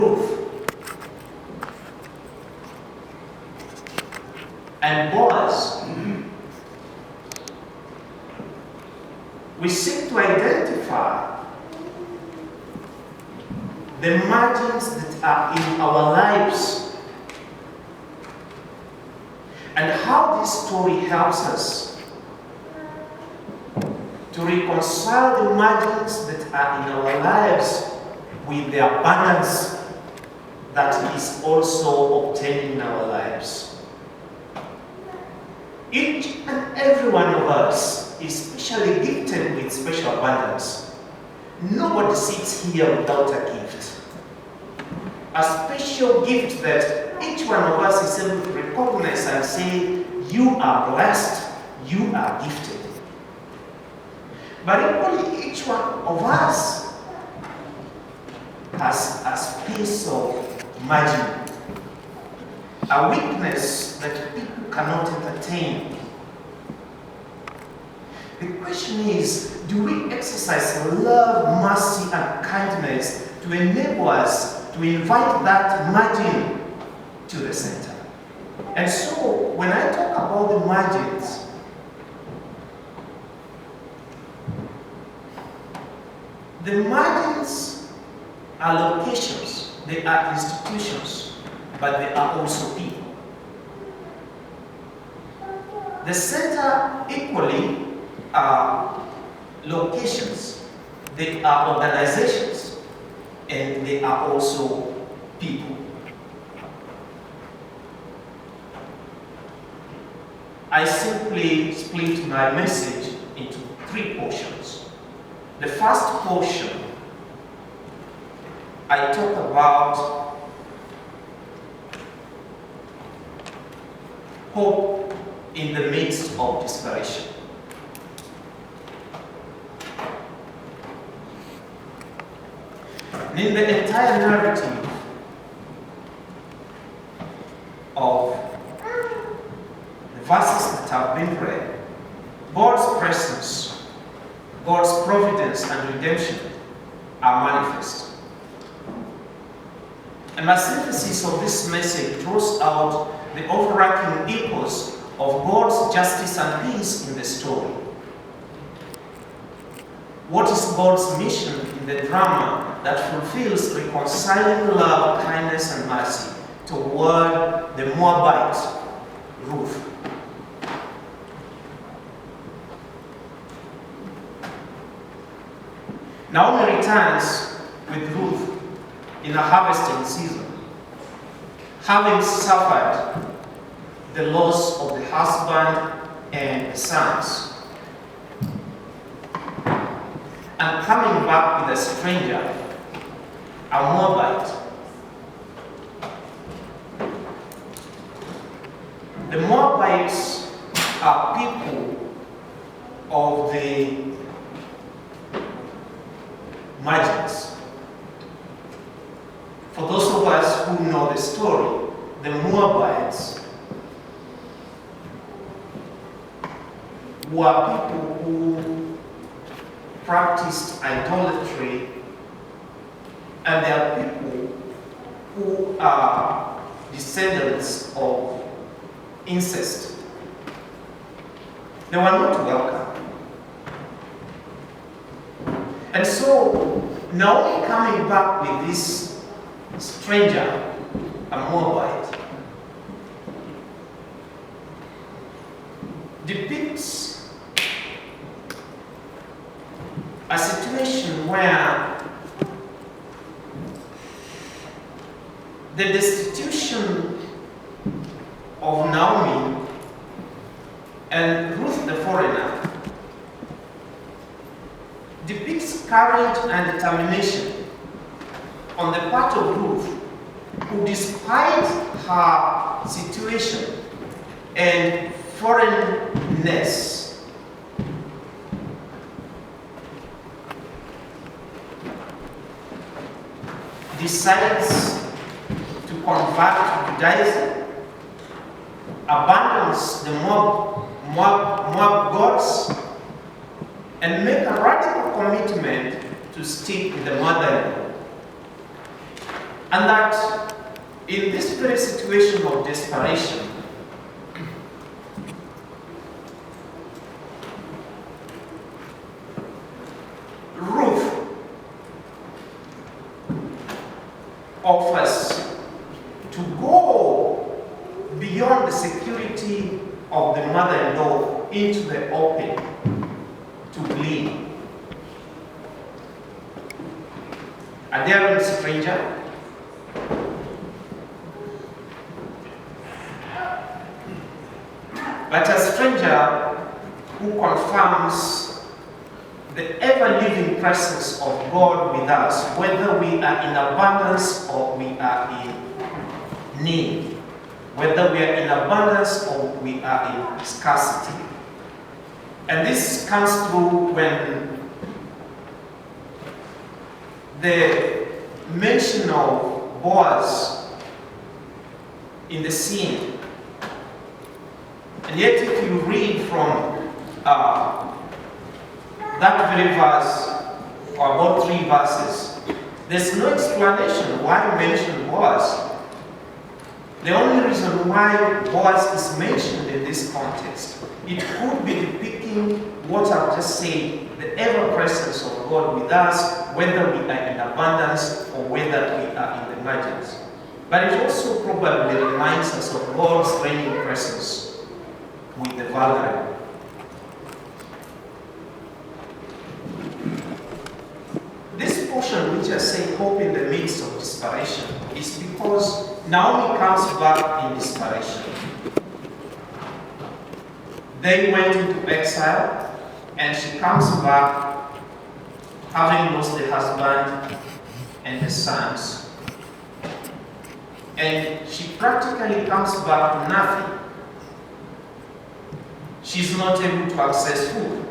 Ruth and Boaz, we seek to identify the margins that are in our lives and how this story helps us to reconcile the margins that are in our lives with the abundance that is also obtained in our lives. Each and every one of us is specially gifted with special abundance. Nobody sits here without a gift. A special gift that each one of us is able to recognize and say, you are blessed, you are gifted. But equally, each one of us has a space of margin, a weakness that people cannot entertain. The question is, do we exercise love, mercy, and kindness to enable us to invite that margin to the center? And so, when I talk about the margins, the margins are locations, they are institutions, but they are also people. The center equally are locations, they are organizations, and they are also people. I simply split my message into 3 portions. The first portion, I talk about hope in the midst of desperation. And in the entire narrative of the verses that have been read, God's presence, God's providence and redemption are manifest. And my synthesis of this message draws out the overarching ethos of God's justice and peace in the story. What is God's mission in the drama that fulfills reconciling love, kindness, and mercy toward the Moabite, Ruth? Naomi returns with Ruth in a harvesting season, having suffered the loss of the husband and the sons, and coming back with a stranger, a Moabite. The Moabites are people of the margins. For those of us who know the story, the Moabites were people who practiced idolatry, and they are people who are descendants of incest. They were not welcome. And so, Naomi coming back with this stranger, a Moabite, depicts a situation where the destitution of Naomi and Ruth the foreigner depicts courage and determination on the part of Ruth, who despite her situation and foreignness decides to convert to Judaism, abandons the Moab gods, and make a radical commitment to stick with the mother-in-law. And that in this very situation of desperation, Ruth offers to go beyond the security of the mother-in-law into the open to glean. A daring stranger, but a stranger who confirms the ever-living presence of God with us, whether we are in abundance or we are in need, whether we are in abundance or we are in scarcity. And this comes through when the mention of Boaz in the scene. And yet if you read from that very verse, or about 3 verses, there's no explanation why mention Boaz. The only reason why Boaz is mentioned in this context, it could be depicting what I've just said, the ever-presence of God with us, whether we are in abundance or whether we are in the margins. But it also probably reminds us of God's reigning presence with the vulnerable. This portion which I say hope in the midst of desperation is because Naomi comes back in desperation. They went into exile and she comes back having lost the husband and the sons. And she practically comes back to nothing. She's not able to access food.